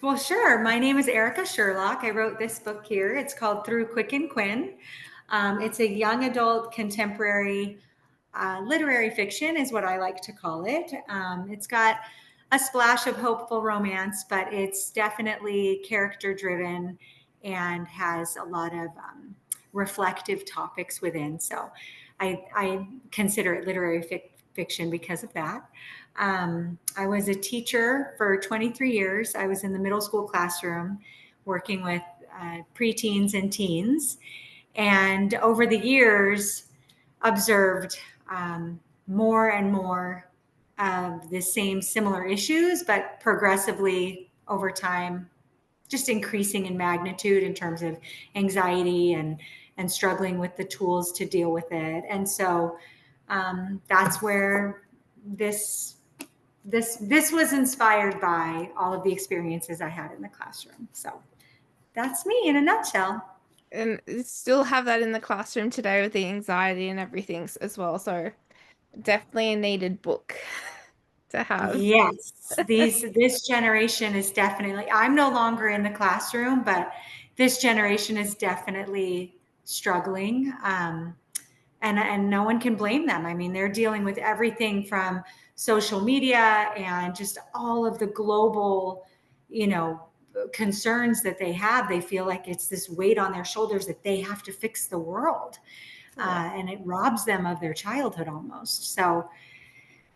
Well, sure. My name is Erica Sherlock. I wrote this book here. It's called Through Quinn. It's a young adult contemporary literary fiction, is what I like to call it. It's got a splash of hopeful romance, but it's definitely character driven and has a lot of reflective topics within. So I consider it literary fiction because of that. I was a teacher for 23 years. I was in the middle school classroom working with preteens and teens. And over the years, observed more and more of the same similar issues, but progressively over time, just increasing in magnitude in terms of anxiety and struggling with the tools to deal with it. And so that's where this was inspired by all of the experiences I had in the classroom. So that's me in a nutshell. And you still have that in the classroom today with the anxiety and everything as well. So definitely a needed book to have. Yes, this generation is definitely, I'm no longer in the classroom, but this generation is definitely struggling. And no one can blame them. I mean, they're dealing with everything from social media and just all of the global, you know, concerns that they have. They feel like it's this weight on their shoulders that they have to fix the world. And it robs them of their childhood almost. So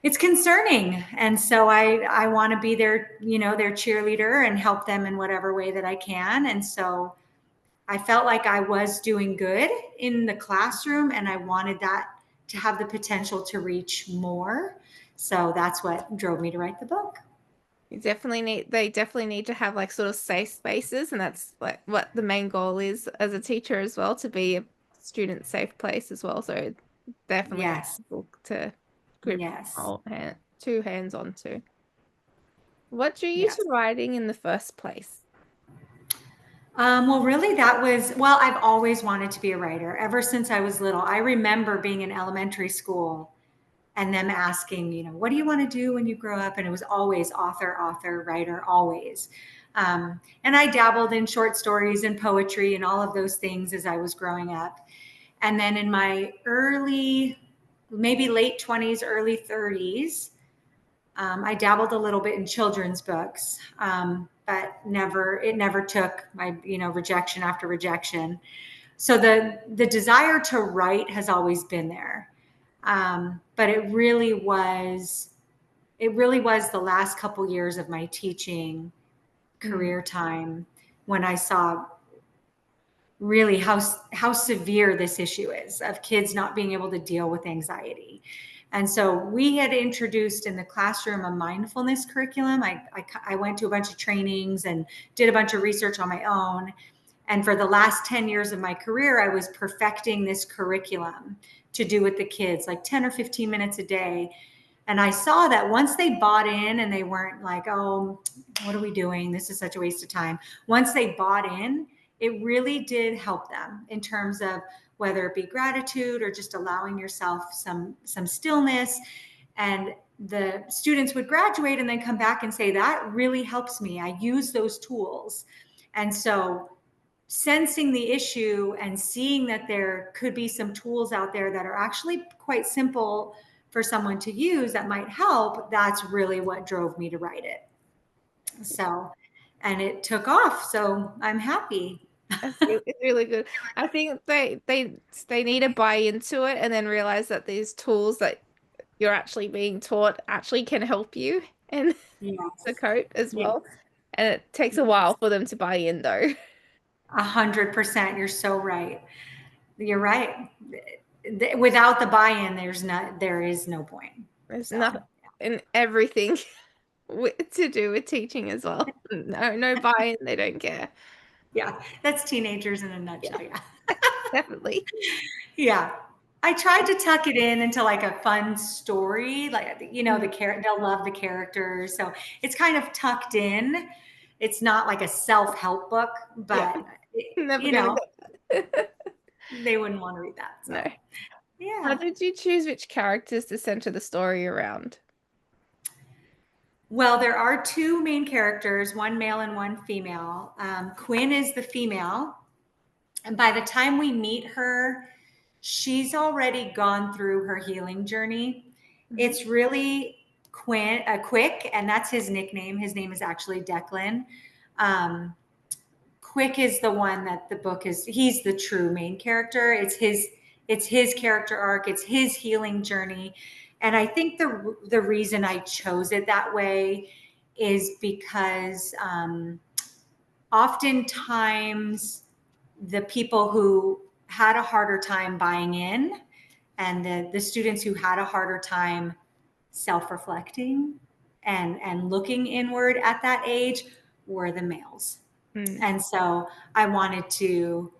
it's concerning. And so I want to be their, their cheerleader and help them in whatever way that I can. And so I felt like I was doing good in the classroom and I wanted that to have the potential to reach more. So that's what drove me to write the book. They definitely need to have like sort of safe spaces, and that's like what the main goal is as a teacher as well, to be a student safe place as well. So definitely Yes. a book to grip Yes. two hands onto. What drew you to Yes. writing in the first place? Well, really, I've always wanted to be a writer ever since I was little. I remember being in elementary school and them asking, what do you want to do when you grow up? And it was always author, writer, always. And I dabbled in short stories and poetry and all of those things as I was growing up. And then in my maybe late 20s, early 30s, I dabbled a little bit in children's books, but it never took my, rejection after rejection. So the desire to write has always been there. But it really was the last couple years of my teaching career time when I saw really how severe this issue is of kids not being able to deal with anxiety. And so we had introduced in the classroom a mindfulness curriculum. I went to a bunch of trainings and did a bunch of research on my own. And for the last 10 years of my career, I was perfecting this curriculum to do with the kids, like 10 or 15 minutes a day. And I saw that once they bought in and they weren't like, oh, what are we doing? This is such a waste of time. Once they bought in, it really did help them in terms of whether it be gratitude or just allowing yourself some stillness. And the students would graduate and then come back and say, that really helps me. I use those tools. And so sensing the issue and seeing that there could be some tools out there that are actually quite simple for someone to use that might help, that's really what drove me to write it. So, and it took off. So I'm happy. It's really good. I think they need to buy into it and then realize that these tools that you're actually being taught actually can help you and the Yes. cope as Yes. well. And it takes a while for them to buy in though. 100%. You're so right. You're right. Without the buy-in, there is no point. There's So nothing in everything to do with teaching as well. No buy-in, they don't care. yeah, that's teenagers in a Yeah, nutshell. Yeah. definitely. Yeah. I tried to tuck it in into like a fun story, like they'll love the characters, so it's kind of tucked in. It's not like a self-help book, Yeah, but never you gonna know, get. they wouldn't want to read that. No. So, How yeah. did you choose which characters to center the story around? Well, there are two main characters, one male and one female. Quinn is the female. And by the time we meet her, she's already gone through her healing journey. Mhm. It's really Quick, and that's his nickname. His name is actually Declan. Um, Quick is the one that the book is. He's the true main character. It's his character arc. It's his healing journey, and I think the reason I chose it that way is because oftentimes the people who had a harder time buying in and the students who had a harder time self-reflecting and looking inward at that age were the males. Mm. And so I wanted to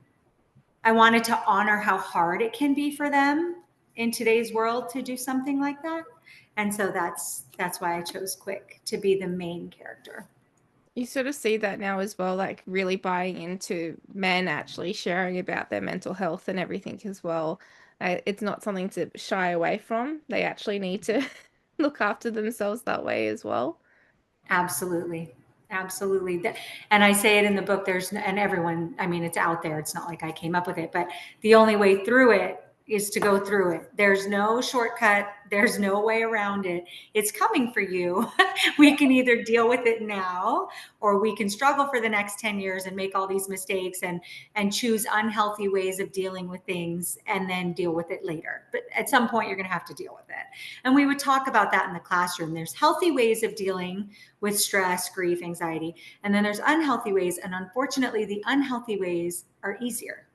honor how hard it can be for them in today's world to do something like that. And so that's why I chose Quick to be the main character. You sort of see that now as well, like really buying into men actually sharing about their mental health and everything as well. It's not something to shy away from. They actually need to look after themselves that way as well. Absolutely. Absolutely. And I say it in the book, and everyone, I mean, it's out there. It's not like I came up with it, but the only way through it is to go through it. There's no shortcut. There's no way around it. It's coming for you. We can either deal with it now, or we can struggle for the next 10 years and make all these mistakes and choose unhealthy ways of dealing with things and then deal with it later. But at some point you're going to have to deal with it. And we would talk about that in the classroom. There's healthy ways of dealing with stress, grief, anxiety, and then there's unhealthy ways. And unfortunately, the unhealthy ways are easier.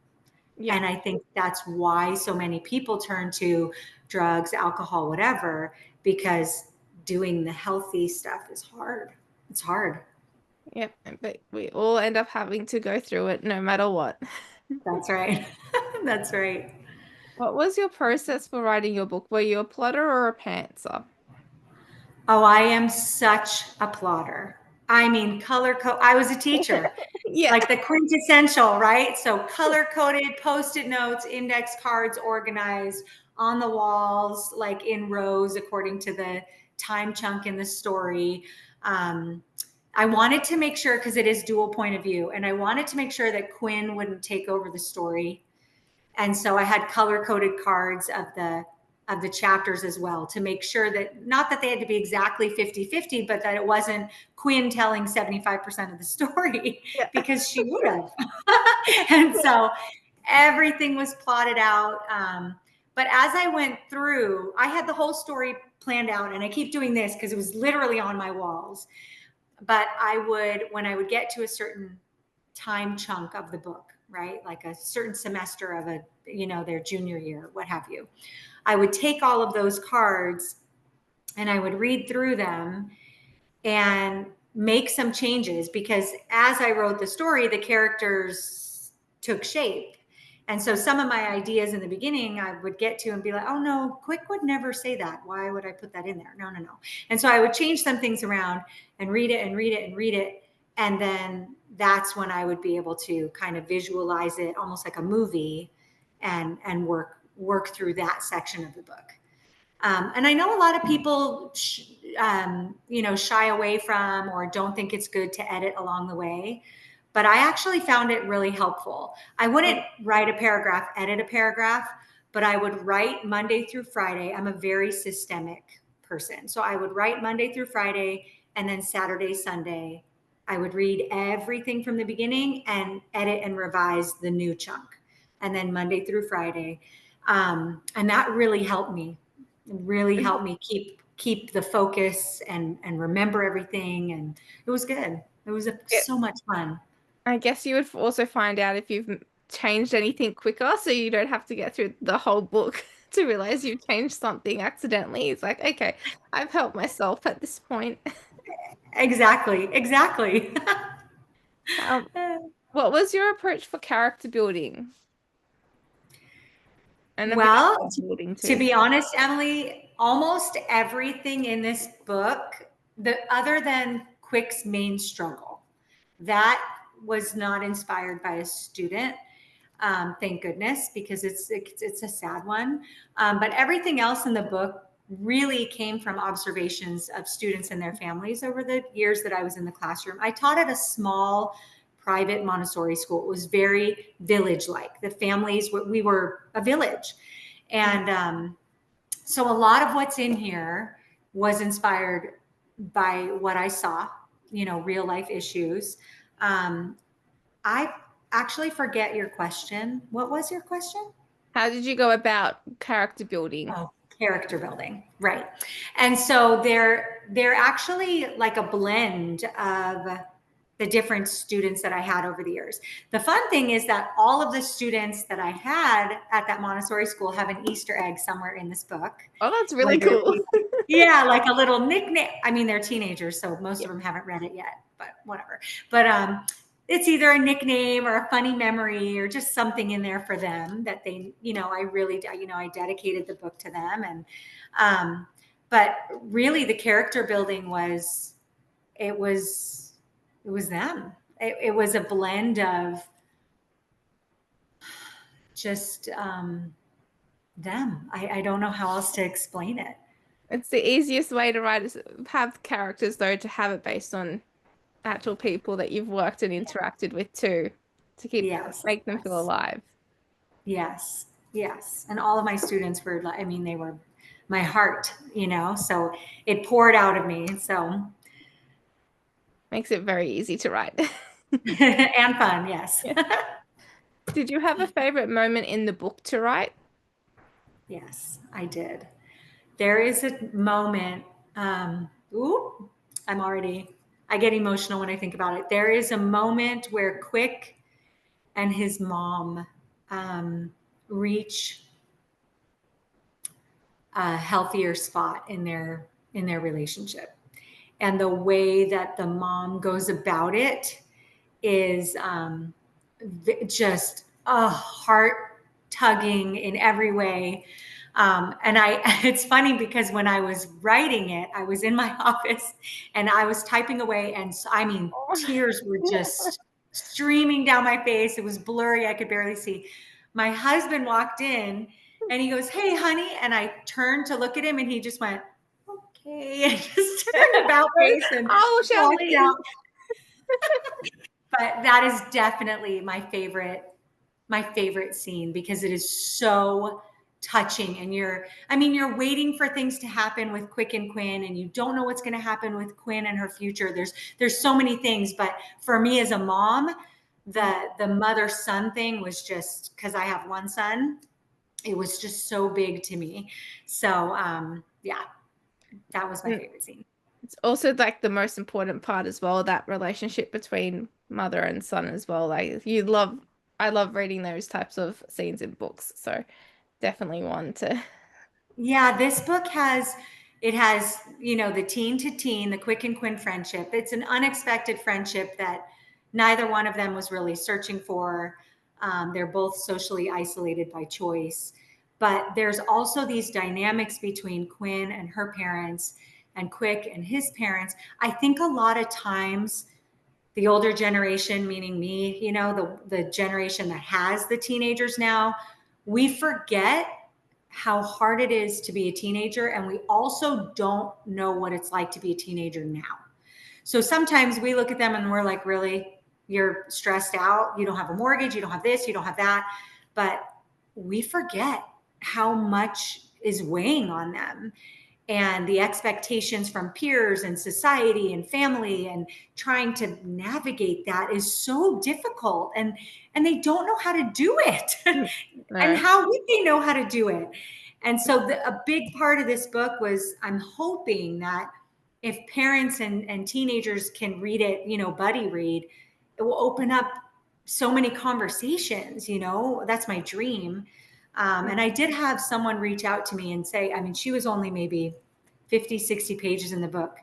Yeah. And I think that's why so many people turn to drugs, alcohol, whatever, because doing the healthy stuff is hard. It's hard. Yep. But we all end up having to go through it no matter what. That's right. That's right. What was your process for writing your book? Were you a plotter or a pantser? Oh, I am such a plotter. I mean, color code. I was a teacher, Yeah. like the quintessential, right? So color coded post-it notes, index cards organized on the walls, like in rows according to the time chunk in the story. Um, I wanted to make sure, because it is dual point of view, and I wanted to make sure that Quinn wouldn't take over the story. And so I had color coded cards of the chapters as well, to make sure that, not that they had to be exactly 50-50, but that it wasn't Quinn telling 75% of the story, Yeah. because she would have. And so everything was plotted out. But as I went through, I had the whole story planned out, and I keep doing this because it was literally on my walls. But when I would get to a certain time chunk of the book, right? Like a certain semester of their junior year, what have you. I would take all of those cards and I would read through them and make some changes, because as I wrote the story, the characters took shape. And so some of my ideas in the beginning, I would get to and be like, oh no, Quick would never say that. Why would I put that in there? No, no, no. And so I would change some things around and read it and read it and read it. And then that's when I would be able to kind of visualize it almost like a movie and work through that section of the book. And I know a lot of people, shy away from or don't think it's good to edit along the way, but I actually found it really helpful. I wouldn't write a paragraph, edit a paragraph, but I would write Monday through Friday. I'm a very systemic person. So I would write Monday through Friday, and then Saturday, Sunday, I would read everything from the beginning and edit and revise the new chunk. And then Monday through Friday. And that really helped me. It really helped me keep the focus and remember everything. And it was good. It was Yeah. so much fun. I guess you would also find out if you've changed anything quicker, so you don't have to get through the whole book to realize you've changed something accidentally. It's like, okay, I've helped myself at this point. Exactly. Exactly. Um, what was your approach for character building and a bit of Well, world building to too? be honest, Emily, almost everything in this book, other than Quick's main struggle, that was not inspired by a student. Thank goodness, because it's a sad one. But everything else in the book really came from observations of students and their families over the years that I was in the classroom. I taught at a small private Montessori school. It was very village-like. The families, we were a village. And so a lot of what's in here was inspired by what I saw, real life issues. I actually forget your question. What was your question? How did you go about character building? Oh, character building, right. And so they're actually like a blend of the different students that I had over the years. The fun thing is that all of the students that I had at that Montessori school have an Easter egg somewhere in this book. Oh, that's really cool. Yeah, like a little nickname. I mean, they're teenagers, so most Yep. of them haven't read it yet, but whatever. But it's either a nickname or a funny memory or just something in there for them that they, I really, I dedicated the book to them. And but really the character building it was them. It was a blend of just them. I don't know how else to explain it. It's the easiest way to write is have characters, though, to have it based on actual people that you've worked and interacted with too, to Yes. make them feel alive. Yes. Yes. And all of my students were, I mean, they were my heart, so it poured out of me. So Makes it very easy to write. and fun. Yes. Did you have a favorite moment in the book to write? Yes, I did. There is a moment. Ooh, I get emotional when I think about it. There is a moment where Quick and his mom reach a healthier spot in their relationship, and the way that the mom goes about it is just heart tugging in every way. And it's funny because when I was writing it, I was in my office and I was typing away, and I mean, tears were just streaming down my face. It was blurry. I could barely see. My husband walked in and he goes, "Hey, honey." And I turned to look at him and he just went, "Okay." And just turned about face and walked out. But that is definitely my favorite scene because it is so touching. And you're waiting for things to happen with Quick and Quinn, and you don't know what's going to happen with Quinn and her future. There's so many things, but for me as a mom, the mother-son thing was just, because I have one son, it was just so big to me. So yeah, that was my favorite scene. It's also like the most important part as well, that relationship between mother and son as well. Like I love reading those types of scenes in books. So definitely one to. Yeah, this book has the teen to teen, the Quick and Quinn friendship. It's an unexpected friendship that neither one of them was really searching for. They're both socially isolated by choice. But there's also these dynamics between Quinn and her parents and Quick and his parents. I think a lot of times the older generation, meaning me, the generation that has the teenagers now, we forget how hard it is to be a teenager. And we also don't know what it's like to be a teenager now. So sometimes we look at them and we're like, really, you're stressed out. You don't have a mortgage. You don't have this. You don't have that. But we forget how much is weighing on them, and the expectations from peers and society and family, and trying to navigate that is so difficult. And they don't know how to do it. And how would they know how to do it? And so a big part of this book was, I'm hoping that if parents and teenagers can read it, buddy read, it will open up so many conversations. That's my dream. And I did have someone reach out to me and say, she was only maybe 50, 60 pages in the book.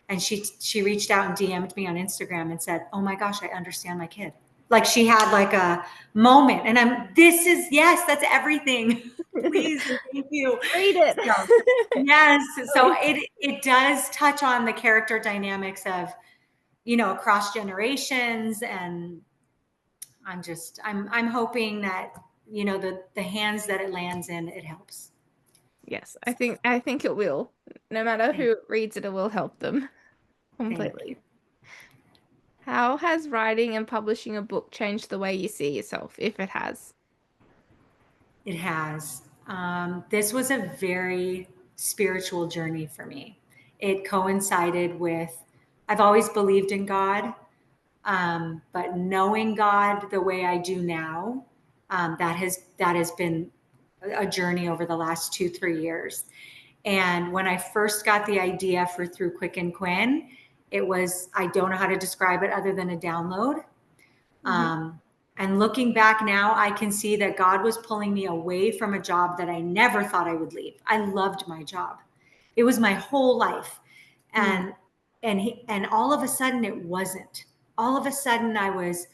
And she reached out and DM'd me on Instagram and said, "Oh my gosh, I understand my kid." Like she had like a moment, and yes, that's everything. Please, thank you. Read it. So, yes. So it does touch on the character dynamics of, across generations. And I'm hoping that, the hands that it lands in, it helps. Yes, I think it will. No matter Thank, who reads it, it will help them thank completely. you. How has writing and publishing a book changed the way you see yourself, if it has? It has. This was a very spiritual journey for me. It coincided with, I've always believed in God, but knowing God the way I do now, that has been a journey over the last 2-3 years. And when I first got the idea for Through Quick and Quinn, it was, I don't know how to describe it other than a download. Mhm. And looking back now, I can see that God was pulling me away from a job that I never thought I would leave. I loved my job. It was my whole life. Mm. And all of a sudden it wasn't. All of a sudden I was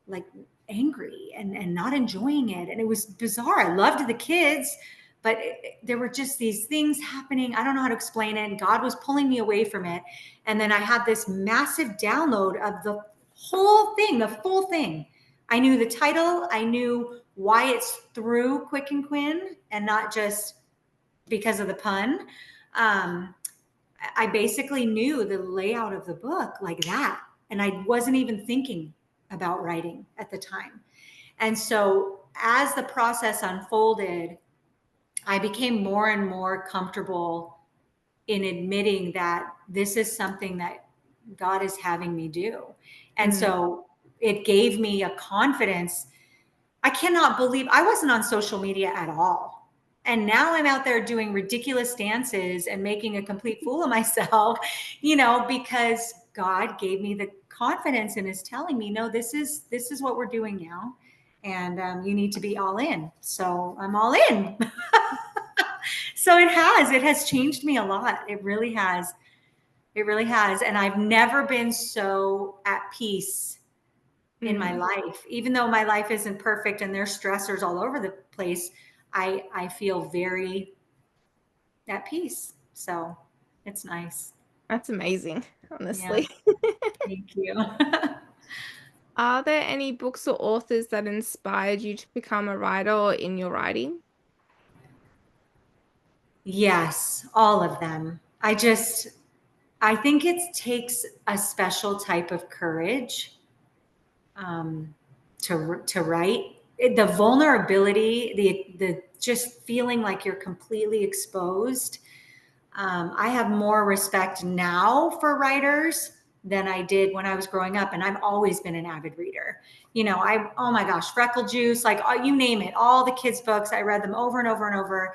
like angry and not enjoying it. And it was bizarre. I loved the kids, but there were just these things happening. I don't know how to explain it. And God was pulling me away from it. And then I had this massive download of the whole thing, the full thing. I knew the title. I knew why it's Through Quick and Quinn and not just because of the pun. I basically knew the layout of the book like that. And I wasn't even thinking about writing at the time. And so as the process unfolded, I became more and more comfortable in admitting that this is something that God is having me do. And Mm. so it gave me a confidence. I cannot believe I wasn't on social media at all. And now I'm out there doing ridiculous dances and making a complete fool of myself, because God gave me the confidence and is telling me, no, this is what we're doing now. And you need to be all in. So I'm all in. So it has changed me a lot. It really has. It really has. And I've never been so at peace in my Mm. life. Even though my life isn't perfect and there's stressors all over the place, I feel very at peace. So it's nice. That's amazing, Yeah. honestly. Thank you. Are there any books or authors that inspired you to become a writer or in your writing? Yes, all of them. I think it takes a special type of courage to write. The vulnerability, the just feeling like you're completely exposed. I have more respect now for writers than I did when I was growing up, and I've always been an avid reader. Oh my gosh, Freckle Juice, like you name it, all the kids' books, I read them over and over and over,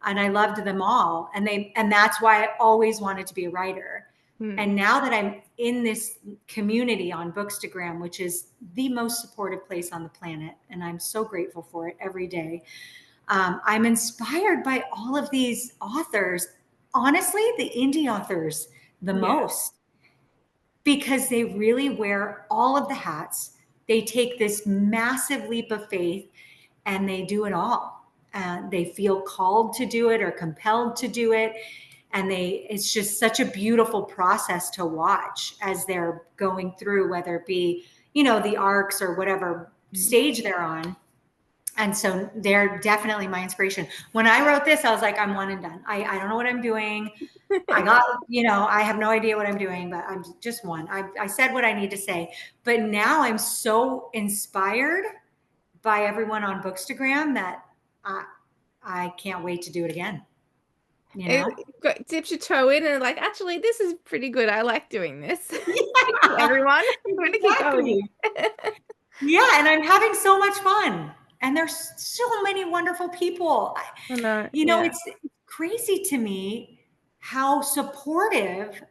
and I loved them all. And that's why I always wanted to be a writer. Mm. And now that I'm in this community on Bookstagram, which is the most supportive place on the planet, and I'm so grateful for it every day, I'm inspired by all of these authors. Honestly, the indie authors the Yeah. most, because they really wear all of the hats. They take this massive leap of faith and they do it all. They feel called to do it or compelled to do it. And it's just such a beautiful process to watch as they're going through, whether it be, the arcs or whatever Mm. stage they're on. And so they're definitely my inspiration. When I wrote this, I was like, I'm one and done. I don't know what I'm doing. I have no idea what I'm doing, but I'm just one. I said what I need to say. But now I'm so inspired by everyone on Bookstagram that I can't wait to do it again. You know? Dipped your toe in and like, actually, this is pretty good. I like doing this. Thank you, Yeah, everyone. I'm going to keep going. exactly. Yeah, and I'm having so much fun. And there's so many wonderful people. I know. Yeah. It's crazy to me how supportive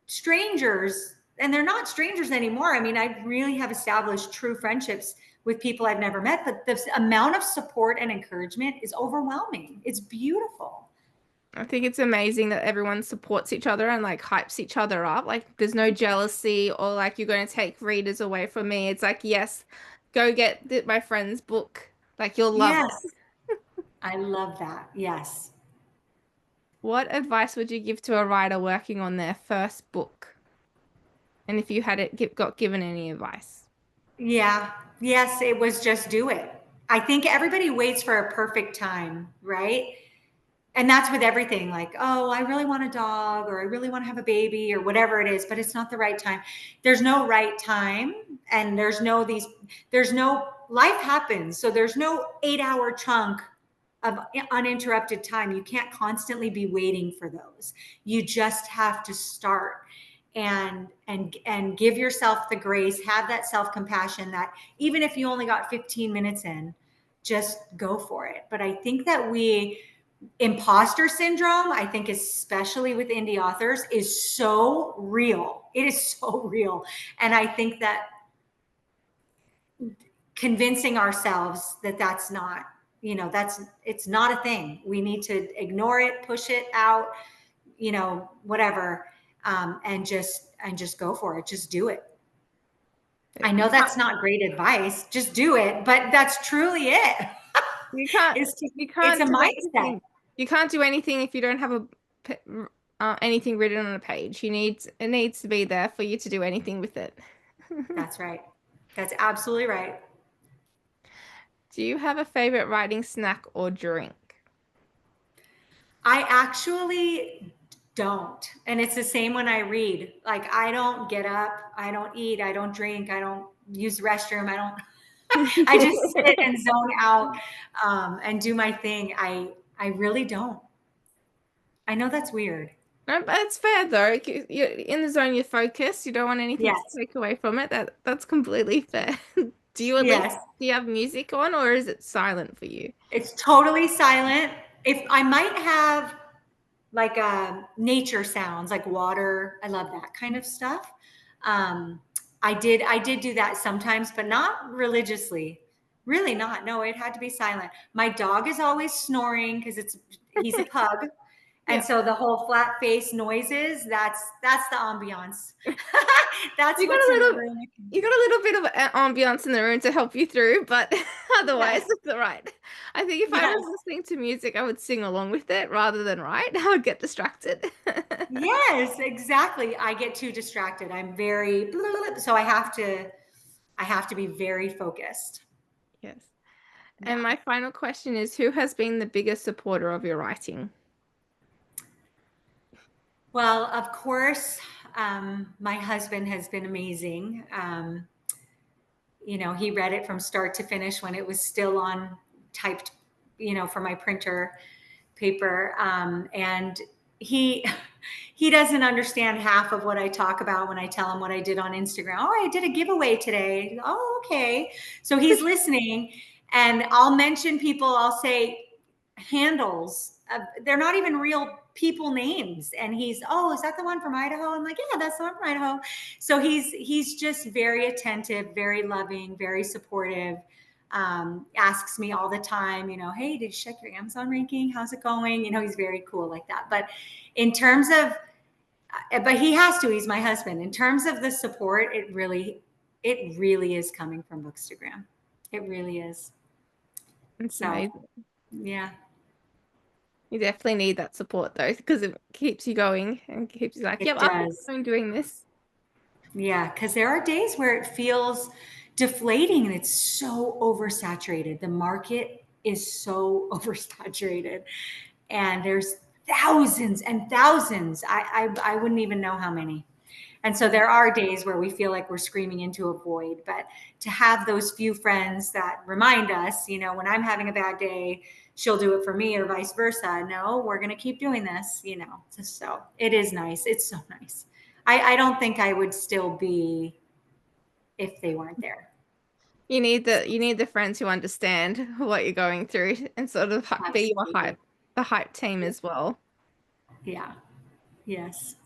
strangers, and they're not strangers anymore. I mean, I really have established true friendships with people I've never met, but the amount of support and encouragement is overwhelming. It's beautiful. I think it's amazing that everyone supports each other and like hypes each other up. Like there's no jealousy or like you're going to take readers away from me. It's like, yes, go get my friend's book. Like you'll love Yes, it. I love that. Yes. What advice would you give to a writer working on their first book? And if you had got given any advice? Yeah. Yes, it was just do it. I think everybody waits for a perfect time, right? And that's with everything, like, oh, I really want a dog, or I really want to have a baby, or whatever it is, but it's not the right time. There's no right time. And there's no, life happens. So there's no 8 hour chunk of uninterrupted time. You can't constantly be waiting for those. You just have to start and give yourself the grace, have that self-compassion, that even if you only got 15 minutes in, just go for it. But I think that imposter syndrome, I think especially with indie authors, is so real. It is so real. And I think that convincing ourselves that that's not, it's not a thing. We need to ignore it, push it out, whatever, and just go for it. Just do it. I know that's not great advice. Just do it, but that's truly it. You can't. You can't It's a do mindset. anything. You can't do anything if you don't have anything written on a page. It needs to be there for you to do anything with it. That's right. That's absolutely right. Do you have a favorite writing snack or drink? I actually don't. And it's the same when I read. Like, I don't get up, I don't eat, I don't drink, I don't use the restroom, I don't I just sit and zone out, and do my thing. I really don't. I know that's weird. No, but it's fair though. You're in the zone, you're focused. You don't want anything to Yes. take away from it. That's completely fair. Do you Yes. do you have music on, or is it silent for you? It's totally silent. If I might have like nature sounds, like water. I love that kind of stuff. Um, I did do that sometimes, but not religiously. Really not. No, it had to be silent. My dog is always snoring because he's a pug. And Yeah. so the whole flat face noises, that's the ambiance. That's You got what's a in the little room. you got a little bit of ambiance in the room to help you through, but otherwise Yes. it's all right. I think if I Yes. was listening to music, I would sing along with it rather than write. I would get distracted. Yes, exactly. I get too distracted. I'm very, so I have to be very focused. Yes. And Yeah. my final question is, who has been the biggest supporter of your writing? Well, of course, my husband has been amazing. He read it from start to finish when it was still on typed, for my printer paper. And he he doesn't understand half of what I talk about when I tell him what I did on Instagram. Oh, I did a giveaway today. Oh, okay. So he's listening, and I'll mention people. I'll say handles. They're not even real people names, and oh, is that the one from Idaho? I'm like, yeah, that's the one from Idaho. So he's just very attentive, very loving, very supportive. Asks me all the time, hey, did you check your Amazon ranking? How's it going? He's very cool like that. But in terms of, but he has to, he's my husband. In terms of the support, it really is coming from Bookstagram. It really is. It's So, amazing. yeah. You definitely need that support though, because it keeps you going and keeps you like, It yep, I'm does. doing this. Yeah, because there are days where it feels deflating and it's so oversaturated. The market is so oversaturated, and there's thousands and thousands. I wouldn't even know how many. And so there are days where we feel like we're screaming into a void, but to have those few friends that remind us, when I'm having a bad day, she'll do it for me, or vice versa. No, we're going to keep doing this. So it is nice. It's so nice. I don't think I would still be if they weren't there. You need the friends who understand what you're going through and sort of be your Absolutely. the hype team as well. Yeah. Yes.